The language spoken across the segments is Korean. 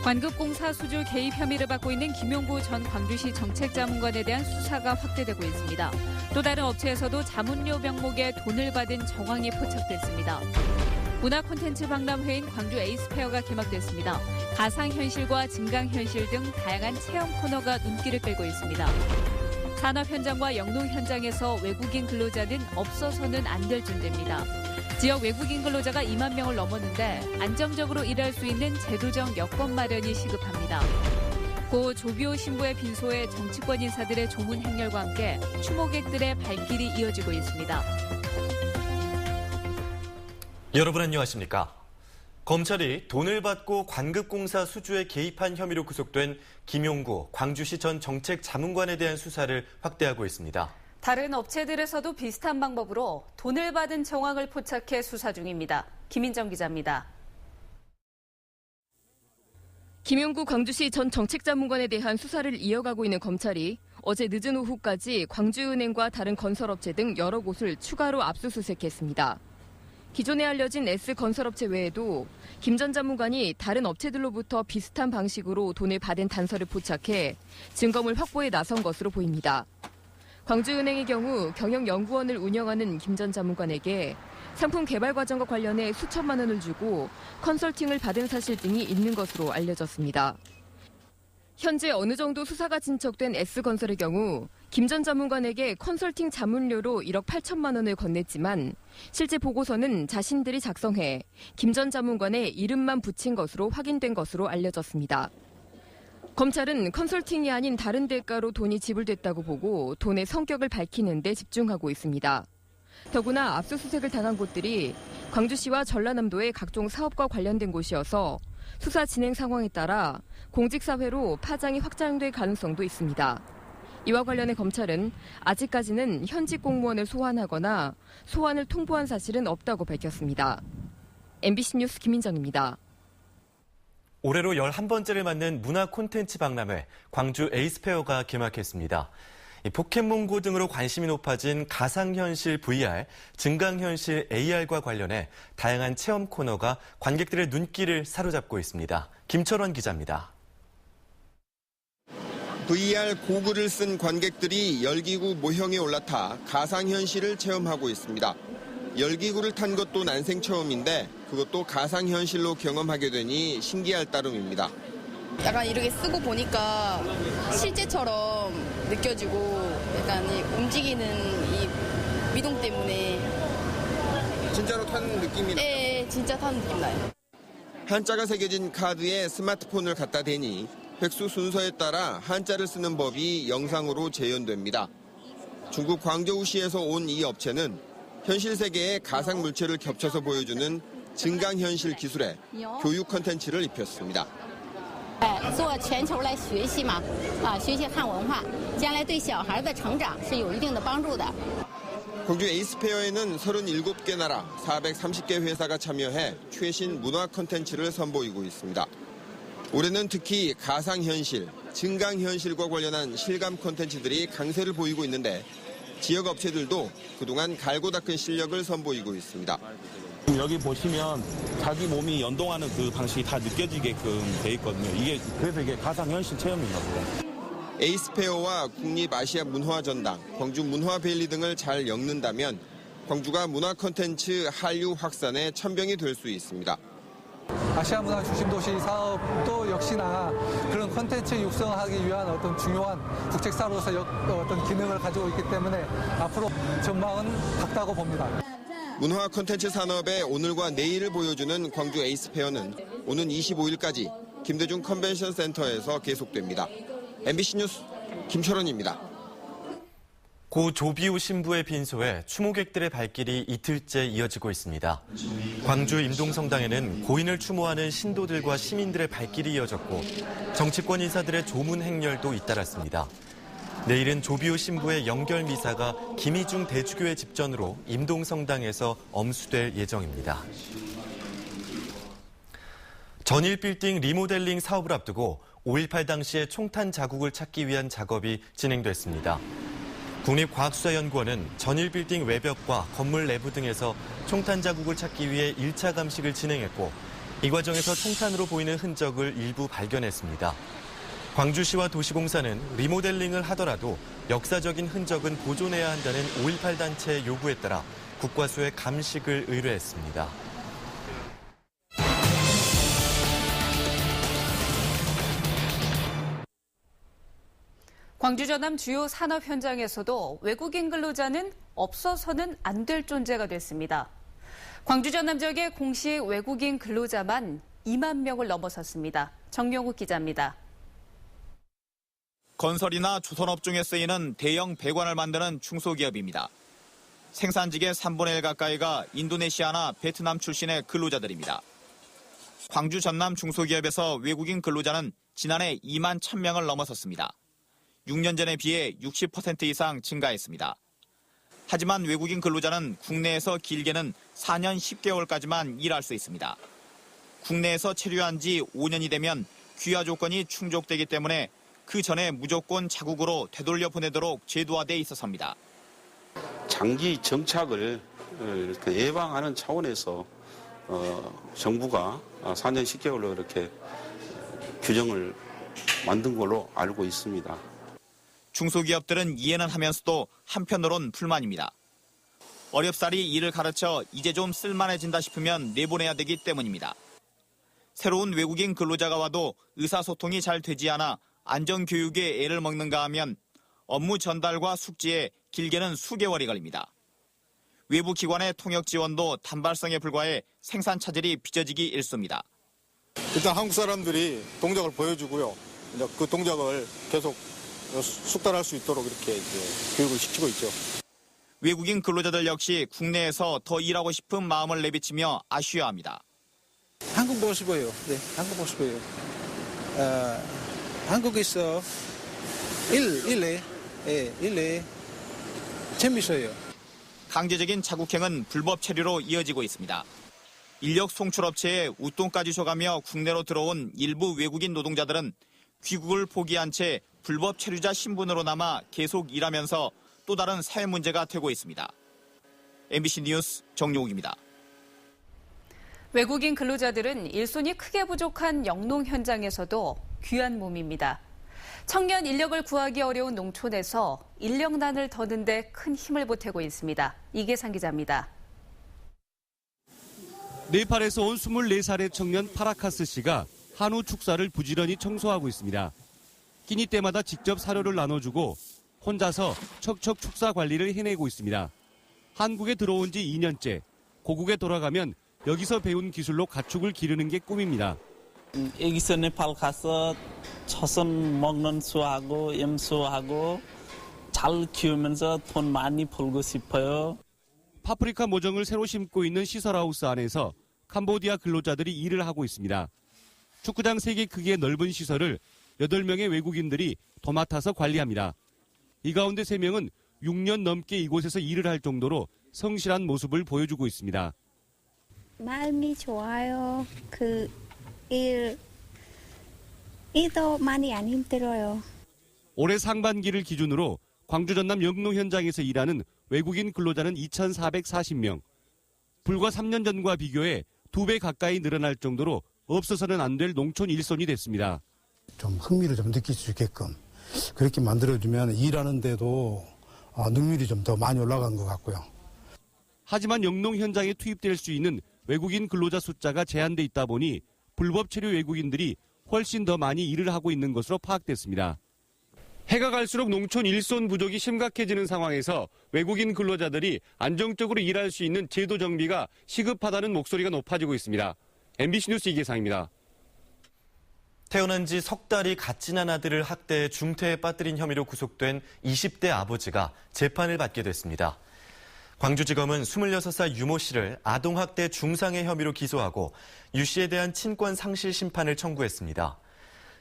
관급공사 수주 개입 혐의를 받고 있는 김용구 전 광주시 정책자문관에 대한 수사가 확대되고 있습니다. 또 다른 업체에서도 자문료 명목에 돈을 받은 정황이 포착됐습니다. 문화 콘텐츠 박람회인 광주 에이스페어가 개막됐습니다. 가상현실과 증강현실 등 다양한 체험 코너가 눈길을 끌고 있습니다. 산업 현장과 영농 현장에서 외국인 근로자는 없어서는 안 될 존재입니다. 지역 외국인 근로자가 2만 명을 넘었는데 안정적으로 일할 수 있는 제도적 여건 마련이 시급합니다. 고 조비오 신부의 빈소에 정치권 인사들의 조문 행렬과 함께 추모객들의 발길이 이어지고 있습니다. 여러분 안녕하십니까? 검찰이 돈을 받고 관급공사 수주에 개입한 혐의로 구속된 김용구 광주시 전 정책자문관에 대한 수사를 확대하고 있습니다. 다른 업체들에서도 비슷한 방법으로 돈을 받은 정황을 포착해 수사 중입니다. 김인정 기자입니다. 김용구 광주시 전 정책자문관에 대한 수사를 이어가고 있는 검찰이 어제 늦은 오후까지 광주은행과 다른 건설업체 등 여러 곳을 추가로 압수수색했습니다. 기존에 알려진 S건설업체 외에도 김 전 자문관이 다른 업체들로부터 비슷한 방식으로 돈을 받은 단서를 포착해 증거물 확보에 나선 것으로 보입니다. 광주은행의 경우 경영연구원을 운영하는 김 전 자문관에게 상품 개발 과정과 관련해 수천만 원을 주고 컨설팅을 받은 사실 등이 있는 것으로 알려졌습니다. 현재 어느 정도 수사가 진척된 S건설의 경우 김 전 자문관에게 컨설팅 자문료로 1억 8천만 원을 건넸지만 실제 보고서는 자신들이 작성해 김 전 자문관의 이름만 붙인 것으로 확인된 것으로 알려졌습니다. 검찰은 컨설팅이 아닌 다른 대가로 돈이 지불됐다고 보고 돈의 성격을 밝히는 데 집중하고 있습니다. 더구나 압수수색을 당한 곳들이 광주시와 전라남도의 각종 사업과 관련된 곳이어서 수사 진행 상황에 따라 공직사회로 파장이 확장될 가능성도 있습니다. 이와 관련해 검찰은 아직까지는 현직 공무원을 소환하거나 소환을 통보한 사실은 없다고 밝혔습니다. MBC 뉴스 김인정입니다. 올해로 11번째를 맞는 문화 콘텐츠 박람회 광주 에이스페어가 개막했습니다. 포켓몬고 등으로 관심이 높아진 가상현실 VR, 증강현실 AR과 관련해 다양한 체험 코너가 관객들의 눈길을 사로잡고 있습니다. 김철원 기자입니다. VR 고글을 쓴 관객들이 열기구 모형에 올라타 가상현실을 체험하고 있습니다. 열기구를 탄 것도 난생 처음인데 그것도 가상현실로 경험하게 되니 신기할 따름입니다. 약간 이렇게 쓰고 보니까 실제처럼 느껴지고 약간 이 움직이는 이 미동 때문에 진짜로 타는 느낌이 나요? 네, 진짜 타는 느낌 나요. 한자가 새겨진 카드에 스마트폰을 갖다 대니 획수 순서에 따라 한자를 쓰는 법이 영상으로 재현됩니다. 중국 광저우시에서 온 이 업체는 현실 세계의 가상 물체를 겹쳐서 보여주는 증강현실 기술에 교육 컨텐츠를 입혔습니다. 做全球来学习嘛，学习汉文化，将来对小孩的成长是有一定的帮助的。 광주 에이스페어에는 37개 나라 430개 회사가 참여해 최신 문화 콘텐츠를 선보이고 있습니다. 올해는 특히 가상현실, 증강현실과 관련한 실감 콘텐츠들이 강세를 보이고 있는데 지역 업체들도 그동안 갈고 닦은 실력을 선보이고 있습니다. 여기 보시면 자기 몸이 연동하는 그 방식이 다 느껴지게끔 돼 있거든요. 그래서 이게 가상현실 체험인가 보다. 에이스페어와 국립아시아 문화전당, 광주 문화베일리 등을 잘 엮는다면 광주가 문화 콘텐츠 한류 확산의 천병이 될 수 있습니다. 아시아 문화 중심 도시 사업도 역시나 그런 콘텐츠 육성하기 위한 어떤 중요한 국책사로서 어떤 기능을 가지고 있기 때문에 앞으로 전망은 밝다고 봅니다. 문화 콘텐츠 산업의 오늘과 내일을 보여주는 광주 에이스페어는 오는 25일까지 김대중 컨벤션 센터에서 계속됩니다. MBC 뉴스 김철원입니다. 고 조비오 신부의 빈소에 추모객들의 발길이 이틀째 이어지고 있습니다. 광주 임동성당에는 고인을 추모하는 신도들과 시민들의 발길이 이어졌고 정치권 인사들의 조문 행렬도 잇따랐습니다. 내일은 조비오 신부의 영결 미사가 김희중 대주교의 집전으로 임동성당에서 엄수될 예정입니다. 전일 빌딩 리모델링 사업을 앞두고 5.18 당시의 총탄 자국을 찾기 위한 작업이 진행됐습니다. 국립과학수사연구원은 전일 빌딩 외벽과 건물 내부 등에서 총탄 자국을 찾기 위해 1차 감식을 진행했고 이 과정에서 청산으로 보이는 흔적을 일부 발견했습니다. 광주시와 도시공사는 리모델링을 하더라도 역사적인 흔적은 보존해야 한다는 5.18 단체의 요구에 따라 국과수에 감식을 의뢰했습니다. 광주 전남 주요 산업 현장에서도 외국인 근로자는 없어서는 안 될 존재가 됐습니다. 광주 전남 지역의 공식 외국인 근로자만 2만 명을 넘어섰습니다. 정명욱 기자입니다. 건설이나 조선업종에 쓰이는 대형 배관을 만드는 중소기업입니다. 생산직의 3분의 1 가까이가 인도네시아나 베트남 출신의 근로자들입니다. 광주 전남 중소기업에서 외국인 근로자는 지난해 2만 1,000명을 넘어섰습니다. 6년 전에 비해 60% 이상 증가했습니다. 하지만 외국인 근로자는 국내에서 길게는 4년 10개월까지만 일할 수 있습니다. 국내에서 체류한 지 5년이 되면 귀화 조건이 충족되기 때문에 그 전에 무조건 자국으로 되돌려 보내도록 제도화돼 있어서입니다. 장기 정착을 예방하는 차원에서 정부가 4년 10개월로 이렇게 규정을 만든 걸로 알고 있습니다. 중소기업들은 이해는 하면서도 한편으론 불만입니다. 어렵사리 일을 가르쳐 이제 좀 쓸만해진다 싶으면 내보내야 되기 때문입니다. 새로운 외국인 근로자가 와도 의사소통이 잘 되지 않아 안전교육에 애를 먹는가 하면 업무 전달과 숙지에 길게는 수개월이 걸립니다. 외부 기관의 통역 지원도 단발성에 불과해 생산 차질이 빚어지기 일쑤입니다. 일단 한국 사람들이 동작을 보여주고요. 이제 그 동작을 계속 숙달할 수 있도록 이렇게 교육을 시키고 있죠. 외국인 근로자들 역시 국내에서 더 일하고 싶은 마음을 내비치며 아쉬워합니다. 한국 모습이에요. 네, 한국 모습이에요. 한국에서 일에 재밌어요. 강제적인 자국행은 불법 체류로 이어지고 있습니다. 인력 송출업체에 웃돈까지 줘가며 국내로 들어온 일부 외국인 노동자들은 귀국을 포기한 채 불법 체류자 신분으로 남아 계속 일하면서 또 다른 사회 문제가 되고 있습니다. MBC 뉴스 정용욱입니다. 외국인 근로자들은 일손이 크게 부족한 영농 현장에서도 귀한 몸입니다. 청년 인력을 구하기 어려운 농촌에서 인력난을 더는 데 큰 힘을 보태고 있습니다. 이계상 기자입니다. 네팔에서 온 24살의 청년 파라카스 씨가 한우 축사를 부지런히 청소하고 있습니다. 끼니 때마다 직접 사료를 나눠주고 혼자서 척척 축사 관리를 해내고 있습니다. 한국에 들어온 지 2년째, 고국에 돌아가면 여기서 배운 기술로 가축을 기르는 게 꿈입니다. 여기서 네팔 가서 초선 먹는 수하고 염수하고 잘 키우면서 돈 많이 벌고 싶어요. 파프리카 모종을 새로 심고 있는 시설하우스 안에서 캄보디아 근로자들이 일을 하고 있습니다. 축구장 3개 크기의 넓은 시설을 8명의 외국인들이 도맡아서 관리합니다. 이 가운데 3명은 6년 넘게 이곳에서 일을 할 정도로 성실한 모습을 보여주고 있습니다. 마음이 좋아요. 일도 많이 안 힘들어요. 올해 상반기를 기준으로 광주 전남 영농 현장에서 일하는 외국인 근로자는 2,440명. 불과 3년 전과 비교해 2배 가까이 늘어날 정도로 없어서는 안 될 농촌 일손이 됐습니다. 좀 흥미를 좀 느낄 수 있게끔 그렇게 만들어주면 일하는데도 능률이 좀 더 많이 올라간 것 같고요. 하지만 영농 현장에 투입될 수 있는 외국인 근로자 숫자가 제한돼 있다 보니 불법 체류 외국인들이 훨씬 더 많이 일을 하고 있는 것으로 파악됐습니다. 해가 갈수록 농촌 일손 부족이 심각해지는 상황에서 외국인 근로자들이 안정적으로 일할 수 있는 제도 정비가 시급하다는 목소리가 높아지고 있습니다. MBC 뉴스 이계상입니다. 태어난 지 석 달이 갓 지난 아들을 학대해 중태에 빠뜨린 혐의로 구속된 20대 아버지가 재판을 받게 됐습니다. 광주지검은 26살 유모 씨를 아동학대 중상해 혐의로 기소하고 유 씨에 대한 친권 상실 심판을 청구했습니다.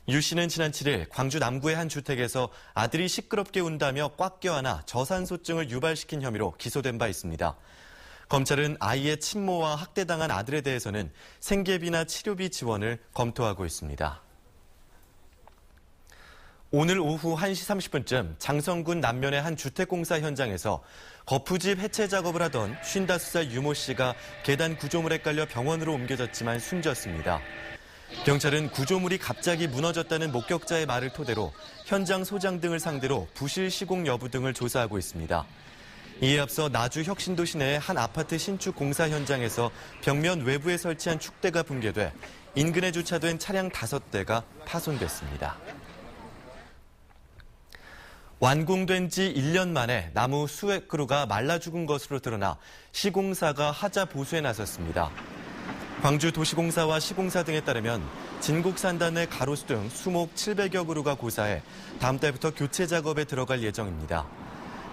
유 씨는 지난 7일 광주 남구의 한 주택에서 아들이 시끄럽게 운다며 꽉 껴안아 저산소증을 유발시킨 혐의로 기소된 바 있습니다. 검찰은 아이의 친모와 학대당한 아들에 대해서는 생계비나 치료비 지원을 검토하고 있습니다. 오늘 오후 1시 30분쯤 장성군 남면의 한 주택공사 현장에서 거푸집 해체 작업을 하던 55살 유모 씨가 계단 구조물에 깔려 병원으로 옮겨졌지만 숨졌습니다. 경찰은 구조물이 갑자기 무너졌다는 목격자의 말을 토대로 현장 소장 등을 상대로 부실 시공 여부 등을 조사하고 있습니다. 이에 앞서 나주 혁신도 시내의 한 아파트 신축 공사 현장에서 벽면 외부에 설치한 축대가 붕괴돼 인근에 주차된 차량 5대가 파손됐습니다. 완공된 지 1년 만에 나무 수백 그루가 말라 죽은 것으로 드러나 시공사가 하자 보수에 나섰습니다. 광주 도시공사와 시공사 등에 따르면 진곡산단 내 가로수 등 수목 700여 그루가 고사해 다음 달부터 교체 작업에 들어갈 예정입니다.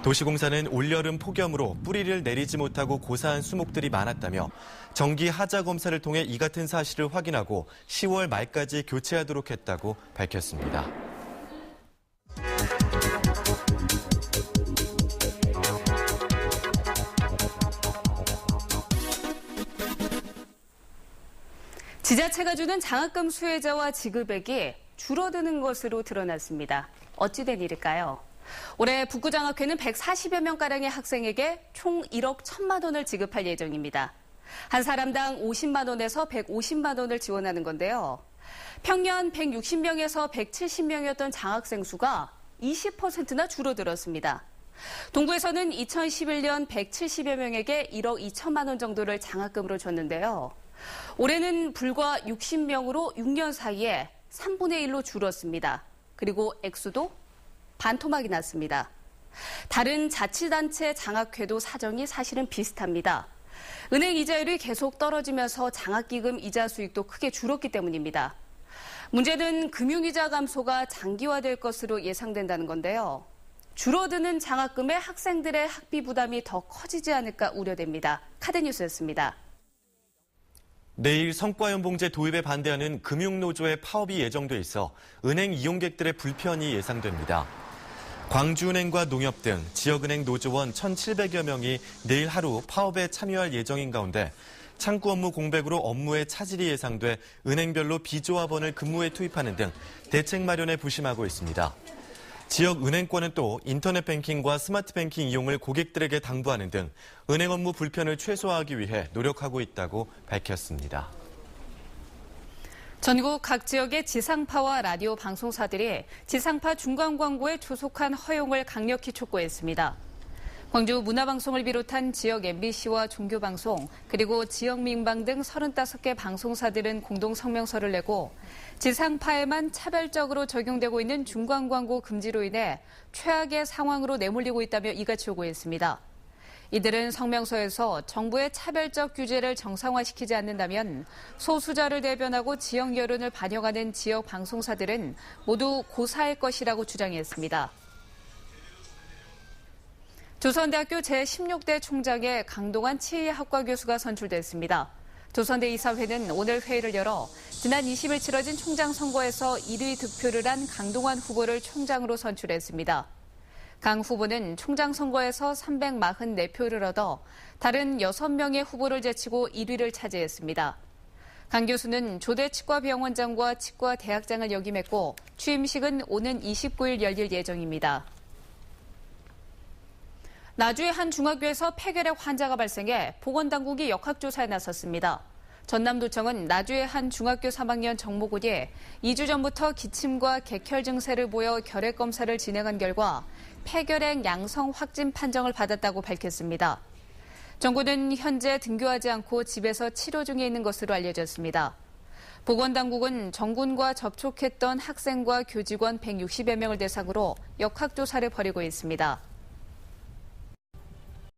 도시공사는 올여름 폭염으로 뿌리를 내리지 못하고 고사한 수목들이 많았다며 정기 하자 검사를 통해 이 같은 사실을 확인하고 10월 말까지 교체하도록 했다고 밝혔습니다. 지자체가 주는 장학금 수혜자와 지급액이 줄어드는 것으로 드러났습니다. 어찌된 일일까요? 올해 북구장학회는 140여 명가량의 학생에게 총 1억 1천만 원을 지급할 예정입니다. 한 사람당 50만 원에서 150만 원을 지원하는 건데요. 평년 160명에서 170명이었던 장학생 수가 20%나 줄어들었습니다. 동구에서는 2011년 170여 명에게 1억 2천만 원 정도를 장학금으로 줬는데요. 올해는 불과 60명으로 6년 사이에 3분의 1로 줄었습니다. 그리고 액수도 반토막이 났습니다. 다른 자치단체 장학회도 사정이 사실은 비슷합니다. 은행 이자율이 계속 떨어지면서 장학기금 이자 수익도 크게 줄었기 때문입니다. 문제는 금융이자 감소가 장기화될 것으로 예상된다는 건데요. 줄어드는 장학금에 학생들의 학비 부담이 더 커지지 않을까 우려됩니다. 카드뉴스였습니다. 내일 성과연봉제 도입에 반대하는 금융노조의 파업이 예정돼 있어 은행 이용객들의 불편이 예상됩니다. 광주은행과 농협 등 지역은행 노조원 1,700여 명이 내일 하루 파업에 참여할 예정인 가운데 창구 업무 공백으로 업무에 차질이 예상돼 은행별로 비조합원을 근무에 투입하는 등 대책 마련에 부심하고 있습니다. 지역 은행권은 또 인터넷 뱅킹과 스마트 뱅킹 이용을 고객들에게 당부하는 등 은행 업무 불편을 최소화하기 위해 노력하고 있다고 밝혔습니다. 전국 각 지역의 지상파와 라디오 방송사들이 지상파 중간 광고의 조속한 허용을 강력히 촉구했습니다. 광주 문화방송을 비롯한 지역 MBC와 종교방송 그리고 지역 민방 등 35개 방송사들은 공동 성명서를 내고 지상파에만 차별적으로 적용되고 있는 중간 광고 금지로 인해 최악의 상황으로 내몰리고 있다며 이같이 요구했습니다. 이들은 성명서에서 정부의 차별적 규제를 정상화시키지 않는다면 소수자를 대변하고 지역 여론을 반영하는 지역 방송사들은 모두 고사할 것이라고 주장했습니다. 조선대학교 제16대 총장에 강동환 치의학과 교수가 선출됐습니다. 조선대 이사회는 오늘 회의를 열어 지난 20일 치러진 총장 선거에서 1위 득표를 한 강동환 후보를 총장으로 선출했습니다. 강 후보는 총장 선거에서 344표를 얻어 다른 6명의 후보를 제치고 1위를 차지했습니다. 강 교수는 조대 치과병원장과 치과대학장을 역임했고 취임식은 오는 29일 열릴 예정입니다. 나주의 한 중학교에서 폐결핵 환자가 발생해 보건당국이 역학조사에 나섰습니다. 전남도청은 나주의 한 중학교 3학년 정모군이 2주 전부터 기침과 객혈 증세를 보여 결핵 검사를 진행한 결과 폐결핵 양성 확진 판정을 받았다고 밝혔습니다. 정군은 현재 등교하지 않고 집에서 치료 중에 있는 것으로 알려졌습니다. 보건당국은 정군과 접촉했던 학생과 교직원 160여 명을 대상으로 역학조사를 벌이고 있습니다.